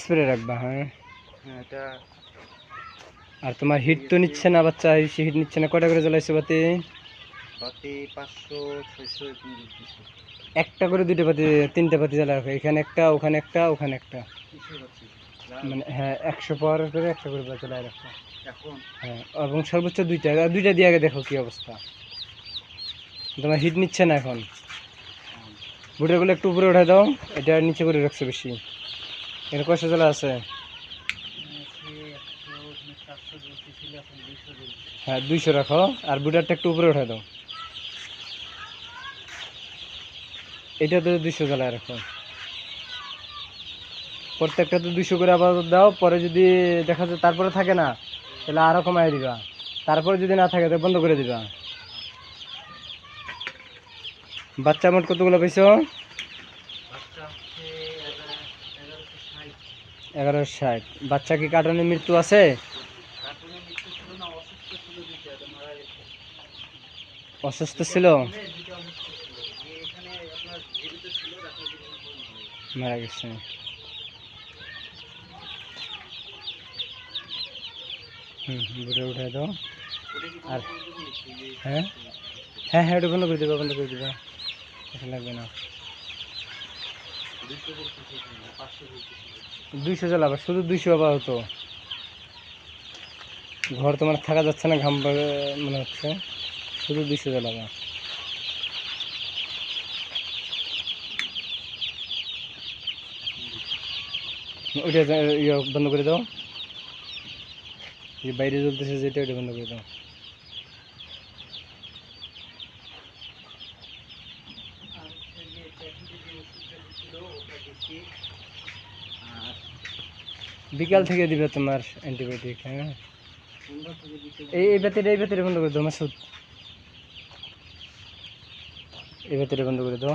Spray রাখবা। হ্যাঁ হ্যাঁ এটা। আর তোমার হিট তো নিচ্ছে না বাচ্চা, হিট নিচ্ছে না। কয়টা করে জ্বালাইছো বাতি? বাতি 500 600 এরকম দিতেছে। একটা করে দুইটা বাতি, তিনটা বাতি জ্বালা রাখো। এখানে একটা, ওখানে একটা, ওখানে একটা। কিসের বাতি? মানে হ্যাঁ 100 পাওয়ার করে একটা করে জ্বালায় রাখো। এখন হ্যাঁ এবং সর্বোচ্চ দুইটা, দুইটা দিয়ে আগে দেখো কি অবস্থা। তোমার হিট নিচ্ছে না এখন। বুটেরগুলো একটু উপরে উঠে দাও, এটা নিচে করে রাখছো বেশি। এখানে কয়শো জ্বালা আছে? হ্যাঁ 200 রাখো। আর বুটারটা একটু উপরে উঠে দাও, এটা তো 200 জ্বালায় রাখো। প্রত্যেকটা তো 200 করে আবার দাও। পরে যদি দেখা যায় তারপরে থাকে না, তাহলে আরও কমাই দিবা। তারপরে যদি না থাকে তাহলে বন্ধ করে দিবা। বাচ্চা মোট কতগুলো পেয়েছো? 1160। বাচ্চা কি কার্টনে মৃত্যু আছে? অসুস্থ ছিল, মারা গেছে। বুড়ে উঠে দাও। আর হ্যাঁ হ্যাঁ হ্যাঁ ওটা বন্ধ করে দেবা, বন্ধ করে দেবা, লাগবে না। 200 জ্বালাবা, শুধু 200 আবার হতো। ঘর তোমার থাকা যাচ্ছে না, ঘাম মনে হচ্ছে। শুধু 200 জ্বালাবা। ওইটা বন্ধ করে দাও, যে বাইরে জ্বলতেছে যেটা, ওইটা বন্ধ করে দাও। বিকাল থেকে দিবে তোমার অ্যান্টিবায়োটিক। হ্যাঁ এই ব্যাটারি বন্ধ করে দাও মাসুদ, এই ব্যাটারি বন্ধ করে দাও।